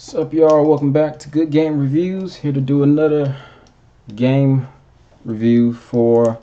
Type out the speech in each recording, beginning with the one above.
What's up, y'all? Welcome back to Good Game Reviews. Here to do another game review for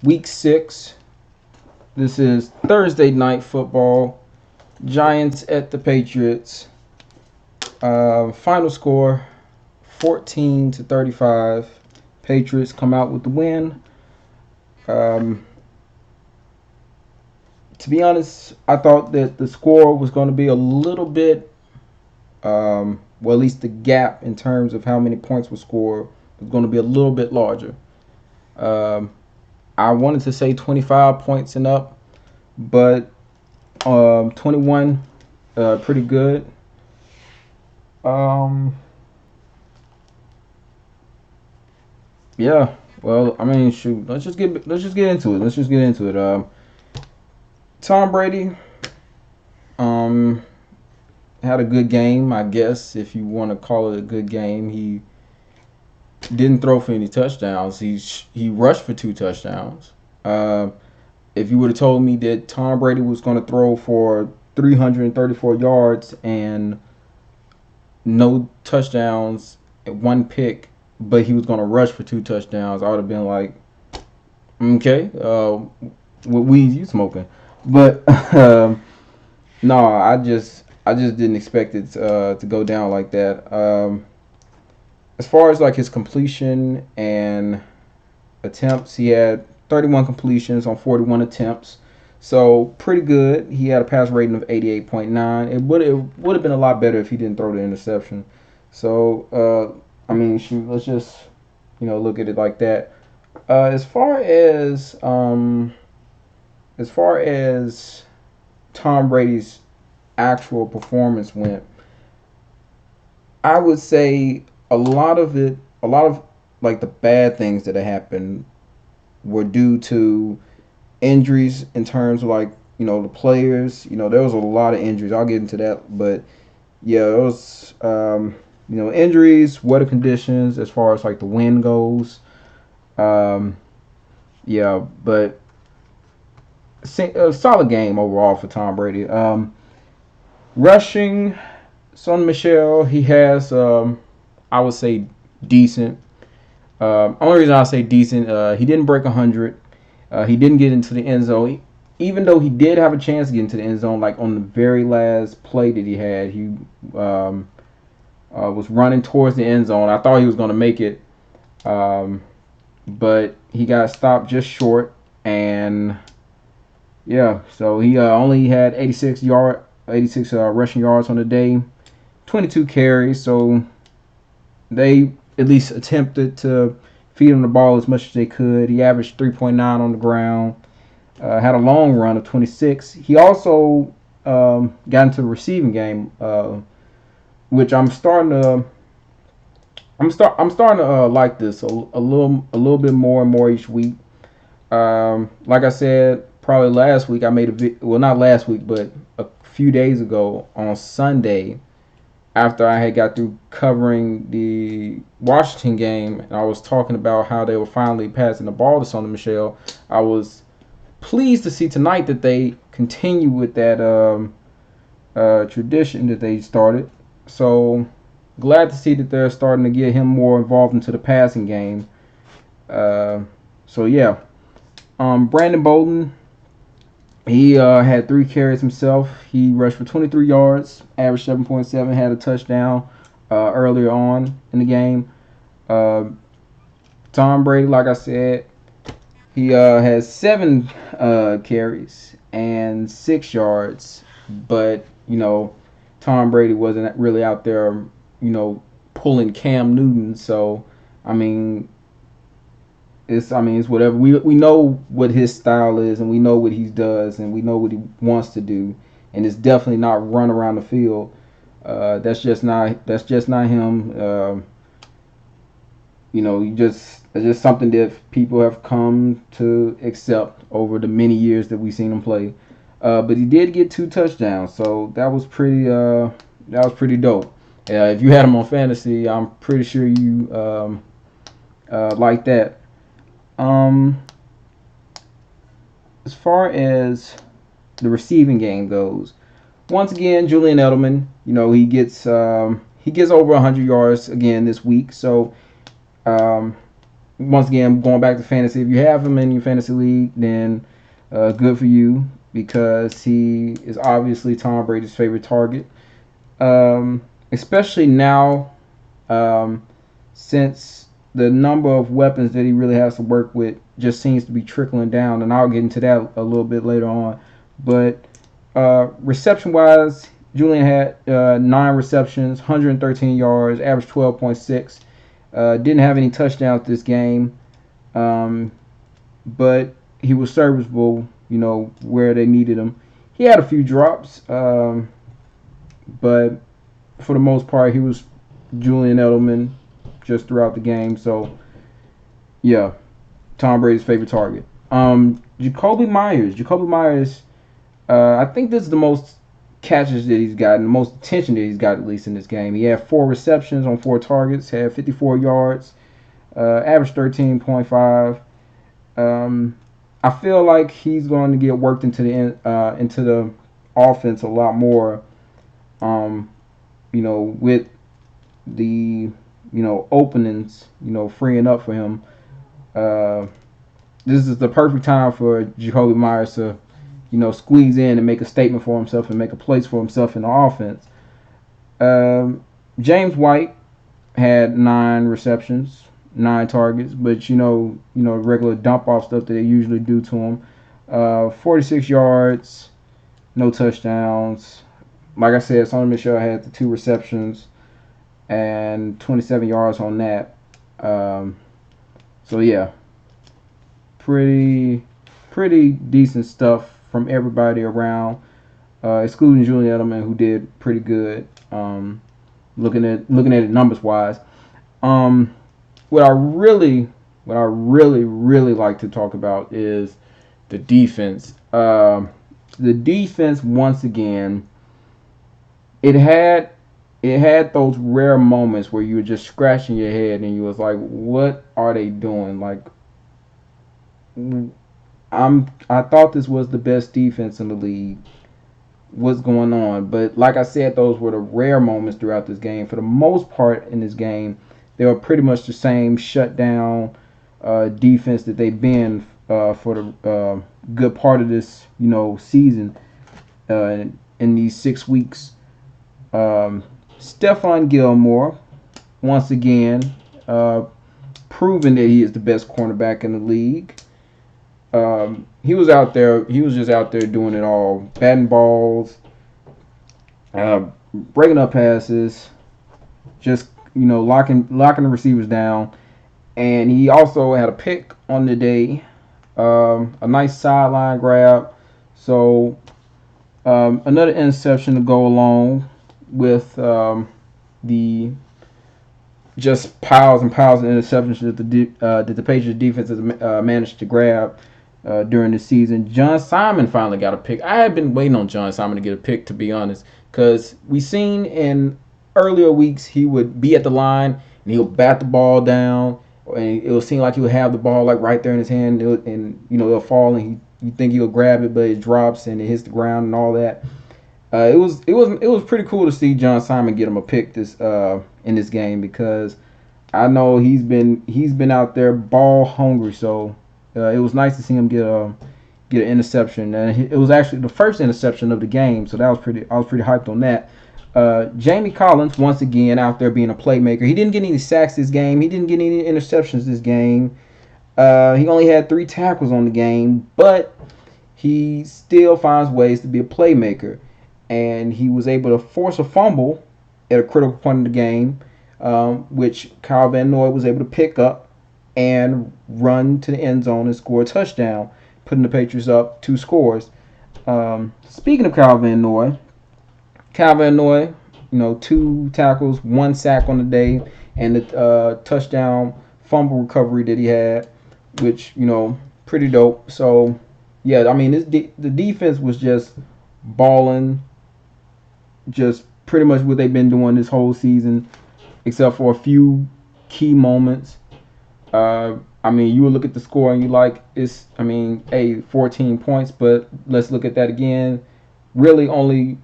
Week 6. This is Thursday night football. Giants at the Patriots. Final score 14-35. Patriots come out with the win. To be honest, I thought that the score was going to be a little bit well, at least the gap in terms of how many points were scored was going to be a little bit larger. I wanted to say 25 points and up, but 21, pretty good. Yeah. Well, I mean, shoot. Let's just get into it. Tom Brady, um, had a good game, I guess, if you want to call it a good game. He didn't throw for any touchdowns. He rushed for 2 touchdowns. If you would have told me that Tom Brady was going to throw for 334 yards and no touchdowns, 1 pick, but he was going to rush for 2 touchdowns, I would have been like, okay, what weed you smoking? But no, I just didn't expect it to go down like that. As far as like his completion and attempts, he had 31 completions on 41 attempts, so pretty good. He had a pass rating of 88.9. It would have been a lot better if he didn't throw the interception. So I mean, shoot, let's just look at it like that. As far as Tom Brady's actual performance went, I would say a lot of like the bad things that happened were due to injuries in terms of like the players. There was a lot of injuries. I'll get into that, but yeah, it was injuries, weather conditions, as far as like the wind goes. Um, yeah, but a solid game overall for Tom Brady. Rushing, Son Michelle, he has I would say decent. Only reason I say decent, he didn't break 100. He didn't get into the end zone, even though he did have a chance to get into the end zone. Like on the very last play that he had, he was running towards the end zone. I thought he was going to make it, but he got stopped just short. And yeah, so he only had 86 rushing yards on the day, 22 carries. So they at least attempted to feed him the ball as much as they could. He averaged 3.9 on the ground. Had a long run of 26. He also got into the receiving game, which I'm starting to like this a little bit more and more each week. Like I said, probably last week I made a well, not last week, but a few days ago on Sunday, after I had got through covering the Washington game, and I was talking about how they were finally passing the ball to Sonny Michel. I was pleased to see tonight that they continue with that tradition that they started. So glad to see that they're starting to get him more involved into the passing game. So yeah, Brandon Bolden, he had 3 carries himself. He rushed for 23 yards, averaged 7.7, had a touchdown earlier on in the game. Tom Brady, like I said, he has 7 carries and 6 yards, but Tom Brady wasn't really out there, pulling Cam Newton. So I mean, it's whatever. We know what his style is, and we know what he does, and we know what he wants to do, and it's definitely not run around the field. That's just not him. It's just something that people have come to accept over the many years that we've seen him play. But he did get 2 touchdowns, so that was pretty dope. If you had him on fantasy, I'm pretty sure you like that. As far as the receiving game goes, once again, Julian Edelman, he he gets over 100 yards again this week. So um, once again, going back to fantasy, if you have him in your fantasy league, then good for you because he is obviously Tom Brady's favorite target. Especially now, um, since the number of weapons that he really has to work with just seems to be trickling down, and I'll get into that a little bit later on. But reception wise, Julian had 9 receptions, 113 yards, averaged 12.6. Didn't have any touchdowns this game, um, but he was serviceable, where they needed him. He had a few drops, but for the most part, he was Julian Edelman just throughout the game. So, yeah, Tom Brady's favorite target. Jacoby Myers. I think this is the most catches that he's gotten, the most attention that he's got at least in this game. He had 4 receptions on 4 targets, had 54 yards, average 13.5. I feel like he's going to get worked into the offense a lot more. With the openings, freeing up for him. This is the perfect time for Jacoby Myers to squeeze in and make a statement for himself and make a place for himself in the offense. James White had 9 receptions, 9 targets, but regular dump off stuff that they usually do to him. 46 yards, no touchdowns. Like I said, Sonny Michel had the 2 receptions and 27 yards on that. So yeah, pretty decent stuff from everybody around, excluding Julian Edelman, who did pretty good. Looking at it numbers wise, what I really like to talk about is the defense. The defense once again, it had those rare moments where you were just scratching your head and you was like, what are they doing? Like, I thought this was the best defense in the league. What's going on? But like I said, those were the rare moments throughout this game. For the most part in this game, they were pretty much the same shutdown defense that they've been for the good part of this season in these 6 weeks. Stephon Gilmore, once again, proving that he is the best cornerback in the league. He was just out there doing it all, batting balls, breaking up passes, just locking the receivers down, and he also had a pick on the day, a nice sideline grab. So another interception to go along with the just piles and piles of interceptions that the Patriots defense has managed to grab during the season. John Simon finally got a pick. I had been waiting on John Simon to get a pick, to be honest, because we seen in earlier weeks he would be at the line and he'll bat the ball down, and it would seem like he would have the ball like right there in his hand, and it'll fall, and you think he'll grab it, but it drops and it hits the ground and all that. It was pretty cool to see John Simon get him a pick in this game, because I know he's been out there ball hungry. So it was nice to see him get an interception, and it was actually the first interception of the game. So I was pretty hyped on that. Jamie Collins once again out there being a playmaker. He didn't get any sacks this game. He didn't get any interceptions this game. He only had 3 tackles on the game, but he still finds ways to be a playmaker. And he was able to force a fumble at a critical point in the game, which Kyle Van Noy was able to pick up and run to the end zone and score a touchdown, putting the Patriots up 2 scores. Speaking of Kyle Van Noy, 2 tackles, 1 sack on the day, and the touchdown fumble recovery that he had, which, pretty dope. So, yeah, I mean, the defense was just balling, just pretty much what they've been doing this whole season, except for a few key moments. I mean, you would look at the score and you like, 14 points, but let's look at that again. Really only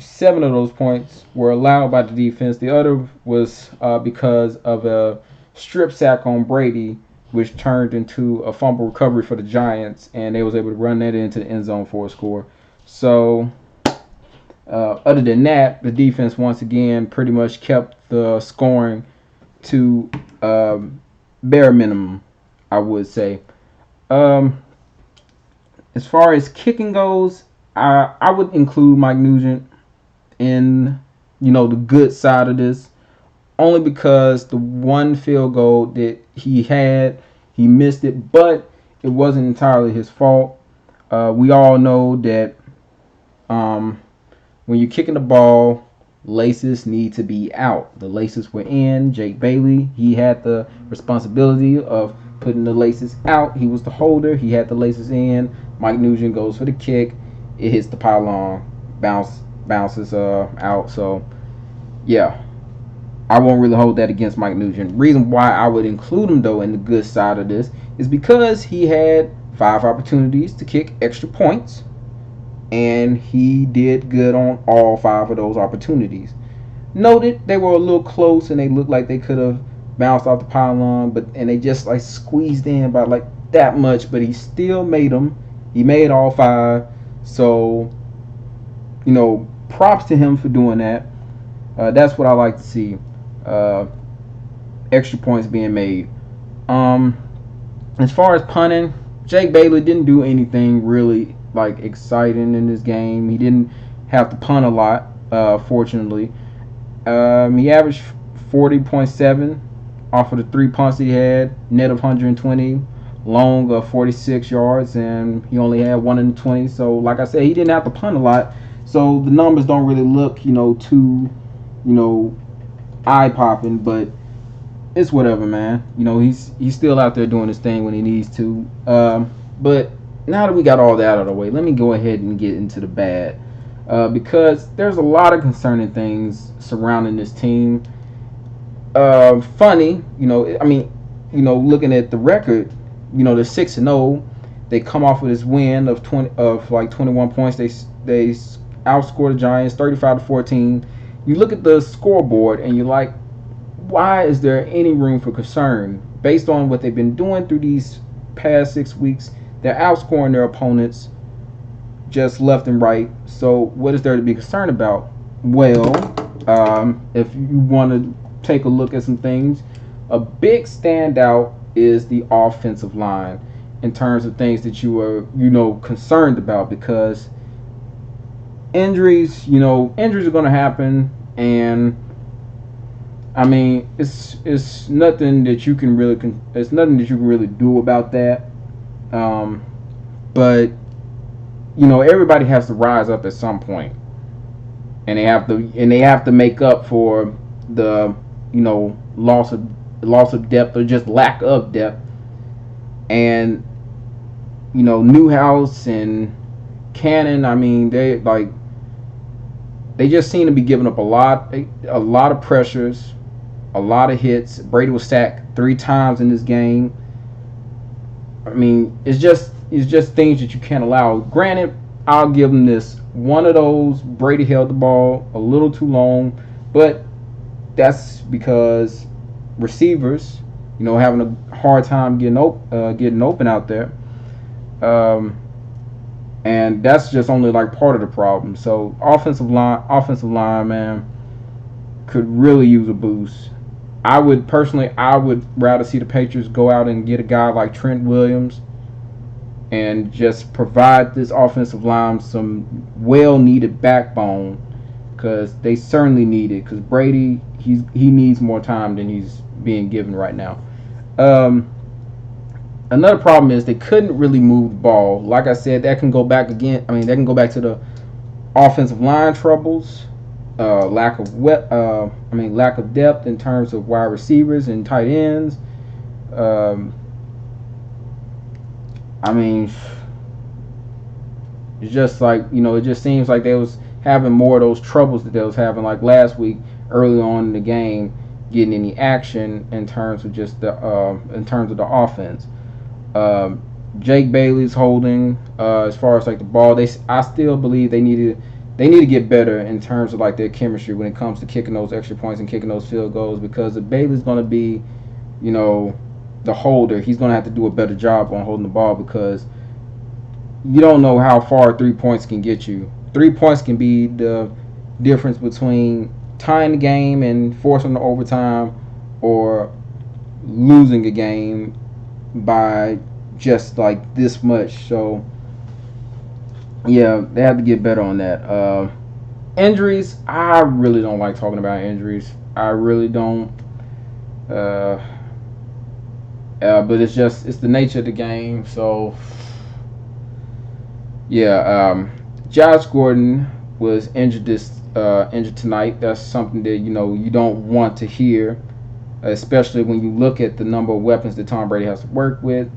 7 of those points were allowed by the defense. The other was because of a strip sack on Brady, which turned into a fumble recovery for the Giants, and they was able to run that into the end zone for a score. So, other than that, the defense once again pretty much kept the scoring to bare minimum, I would say. Um, as far as kicking goes, I would include Mike Nugent in the good side of this, only because the one field goal that he had, he missed it, but it wasn't entirely his fault. We all know that um, when you're kicking the ball, laces need to be out. The laces were in. Jake Bailey, he had the responsibility of putting the laces out. He was the holder. He had the laces in. Mike Nugent goes for the kick. It hits the pylon, bounces out. So yeah, I won't really hold that against Mike Nugent. Reason why I would include him though in the good side of this is because he had 5 opportunities to kick extra points, and he did good on all 5 of those opportunities. Noted they were a little close and they looked like they could have bounced off the pylon, and they just like squeezed in by like that much, but he still made them. He made all 5. So, props to him for doing that. That's what I like to see. Uh, Extra points being made. As far as punting, Jake Bailey didn't do anything really like exciting in this game. He didn't have to punt a lot, fortunately. He averaged 40.7 off of the 3 punts he had, net of 120, long of 46 yards, and he only had 1 in 20. So, like I said, he didn't have to punt a lot. So the numbers don't really look, too, eye popping, but it's whatever, man. He's still out there doing his thing when he needs to. But now that we got all that out of the way, let me go ahead and get into the bad. Because there's a lot of concerning things surrounding this team. Funny, looking at the record, they're 6-0. They come off of this win of 21 points. They outscored the Giants 35-14. You look at the scoreboard and you're like, why is there any room for concern? Based on what they've been doing through these past 6 weeks, they're outscoring their opponents just left and right. So what is there to be concerned about? Well, if you want to take a look at some things, a big standout is the offensive line in terms of things that you are, concerned about, because injuries are going to happen, and I mean, it's nothing that you can really do about that. But everybody has to rise up at some point, and they have to make up for the loss of depth, or just lack of depth. And Newhouse and Cannon, I mean, they just seem to be giving up a lot of pressures, a lot of hits. Brady was sacked 3 times in this game. I mean, it's just things that you can't allow. Granted, I'll give them this. One of those, Brady held the ball a little too long, but that's because receivers, having a hard time getting open out there. And that's just only like part of the problem. So offensive line, man, could really use a boost. I would rather see the Patriots go out and get a guy like Trent Williams and just provide this offensive line some well-needed backbone, because they certainly need it. Because Brady, he needs more time than he's being given right now. Another problem is they couldn't really move the ball. Like I said, that can go back again. I mean, that can go back to the offensive line troubles, lack of depth in terms of wide receivers and tight ends. I mean, it's just like, it just seems like they was having more of those troubles that they was having like last week early on in the game, getting any action in terms of just the offense. Jake Bailey's holding, as far as like the ball, I still believe they needed they need to get better in terms of like their chemistry when it comes to kicking those extra points and kicking those field goals, because if Bailey's going to be, you know, the holder, he's going to have to do a better job on holding the ball, because you don't know how far 3 points can get you. 3 points can be the difference between tying the game and forcing the overtime, or losing a game by just like this much. So yeah, they have to get better on that. Injuries, I really don't like talking about injuries. I really don't. Uh, but it's the nature of the game. So yeah, Josh Gordon was injured tonight. That's something that you don't want to hear, especially when you look at the number of weapons that Tom Brady has to work with.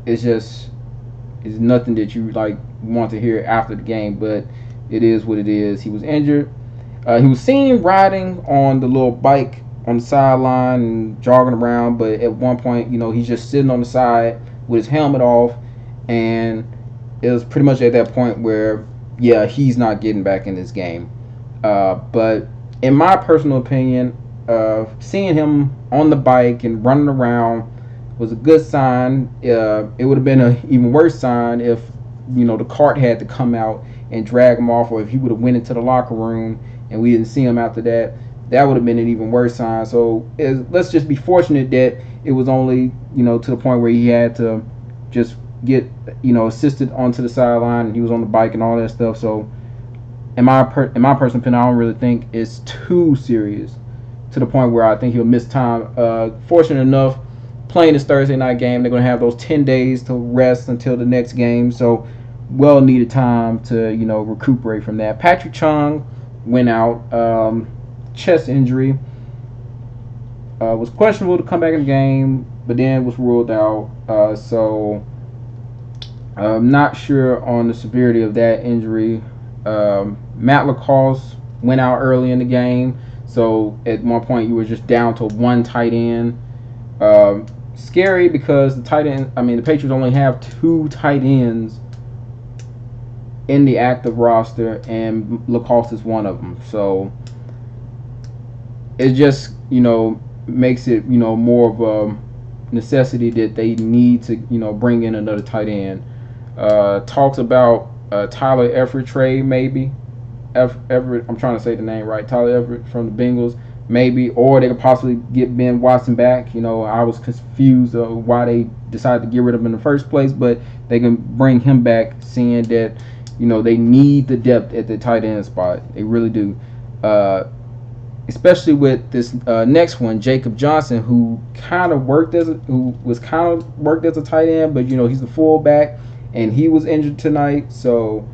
It's nothing that you like want to hear after the game, but it is what it is. He was injured. He was seen riding on the little bike on the sideline and jogging around, but at one point, he's just sitting on the side with his helmet off, and it was pretty much at that point where, yeah, he's not getting back in this game. But in my personal opinion, seeing him on the bike and running around was a good sign. It would have been an even worse sign if the cart had to come out and drag him off, or if he would have went into the locker room and we didn't see him after that. That would have been an even worse sign. So let's just be fortunate that it was only to the point where he had to just get assisted onto the sideline and he was on the bike and all that stuff. So in my personal opinion, I don't really think it's too serious to the point where I think he'll miss time. Fortunate enough, playing this Thursday night game, they're going to have those 10 days to rest until the next game. So well needed time to recuperate from that. Patrick Chung went out, chest injury, was questionable to come back in the game, but then was ruled out. So I'm not sure on the severity of that injury. Matt LaCosse went out early in the game, so at one point you were just down to one tight end. Scary because the Patriots only have two tight ends in the active roster, and LaCosse is one of them. So it just makes it more of a necessity that they need to bring in another tight end. Talks about Tyler Everett trade, maybe. Everett, I'm trying to say the name right. Tyler Everett from the Bengals, maybe, or they could possibly get Ben Watson back. I was confused of why they decided to get rid of him in the first place, but they can bring him back, seeing that they need the depth at the tight end spot. They really do. Especially with this next one, Jacob Johnson, who was kind of worked as a tight end, but he's the fullback, and he was injured tonight. So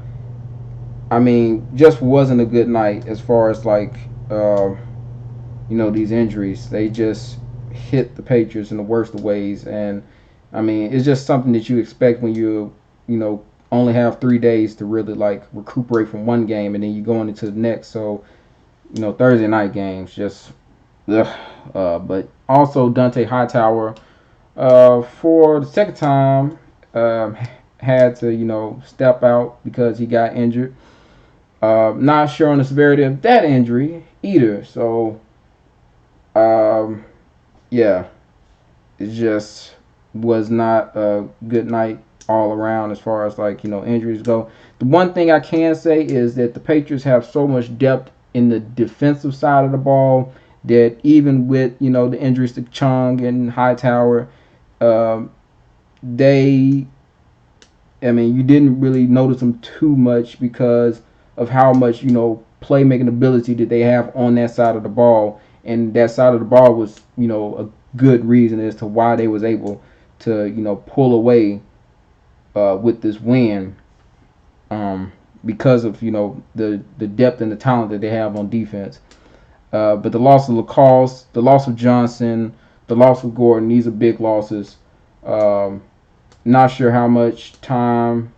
just wasn't a good night as far as like these injuries. They just hit the Patriots in the worst of ways, and it's just something that you expect when you only have 3 days to really like recuperate from one game, and then you going into the next. So Thursday night games just but also Dante Hightower for the second time had to step out because he got injured. Not sure on the severity of that injury either. So yeah, it just was not a good night all around as far as like injuries go. The one thing I can say is that the Patriots have so much depth in the defensive side of the ball that even with the injuries to Chung and Hightower, you didn't really notice them too much because of how much playmaking ability that they have on that side of the ball, and that side of the ball was a good reason as to why they was able to pull away with this win. Because of the depth and the talent that they have on defense. But the loss of LaCosse, the loss of Johnson, the loss of Gordon, these are big losses. Not sure how much time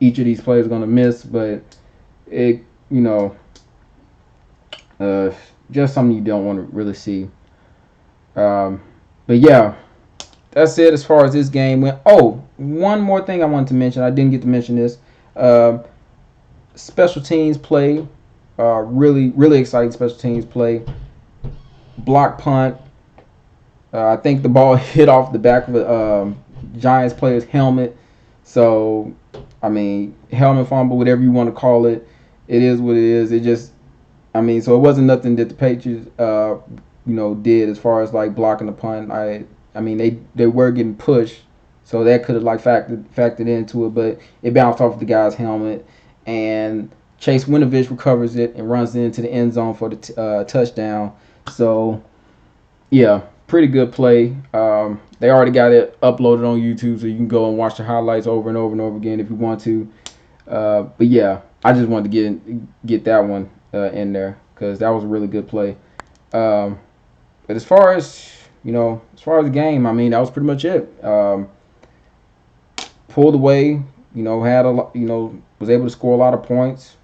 each of these players are going to miss, but it just something you don't want to really see. But yeah, that's it as far as this game went. Oh, one more thing I wanted to mention. I didn't get to mention this. special teams play, really, really exciting special teams play. Block punt. I think the ball hit off the back of the Giants player's helmet. So, I mean, helmet fumble, whatever you want to call it, it is what it is. It just, I mean, so it wasn't nothing that the Patriots, did as far as like blocking the punt. I mean, they were getting pushed, so that could have like factored into it, but it bounced off the guy's helmet, and Chase Winovich recovers it and runs into the end zone for the touchdown. So yeah, pretty good play. They already got it uploaded on YouTube, so you can go and watch the highlights over and over and over again if you want to. But yeah, I just wanted to get that one in there because that was a really good play. But as far as the game, I mean, that was pretty much it. Pulled away, had a lot, was able to score a lot of points.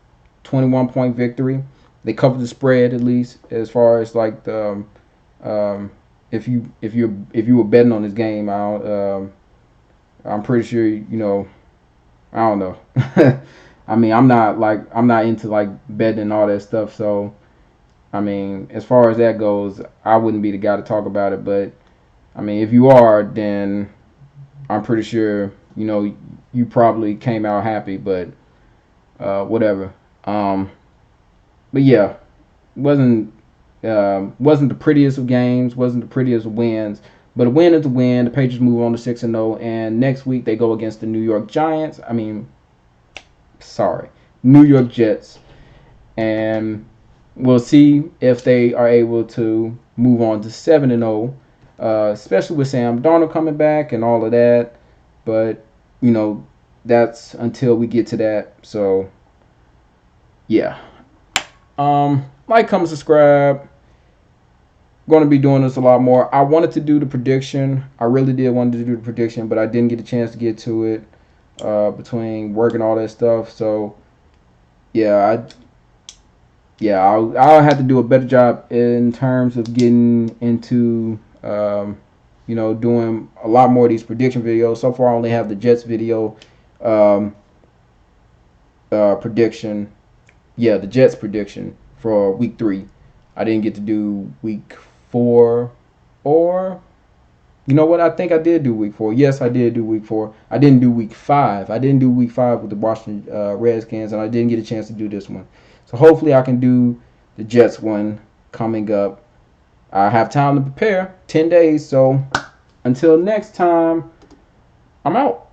21-point victory. They covered the spread at least as far as like the if you were betting on this game, I'm pretty sure I don't know. I mean, I'm not into like betting and all that stuff. So I mean, as far as that goes, I wouldn't be the guy to talk about it. But I mean, if you are, then I'm pretty sure you probably came out happy. But whatever. But yeah, wasn't wasn't the prettiest of games, wasn't the prettiest of wins, but a win is a win. The Patriots move on to 6-0, and next week they go against the New York Giants. I mean, sorry, New York Jets, and we'll see if they are able to move on to 7-0, especially with Sam Darnold coming back and all of that. But that's until we get to that. So yeah, like, comment, subscribe. Going to be doing this a lot more. I wanted to do the prediction. I really did want to do the prediction, but I didn't get a chance to get to it between work and all that stuff. So yeah, I'll have to do a better job in terms of getting into doing a lot more of these prediction videos. So far, I only have the Jets video um, prediction. Yeah, the Jets prediction for week 3. I didn't get to do week 4, or you know what? I think I did do week 4. Yes, I did do week 4. I didn't do week 5. I didn't do week 5 with the Washington Redskins, and I didn't get a chance to do this one. So hopefully I can do the Jets one coming up. I have time to prepare, 10 days. So until next time, I'm out.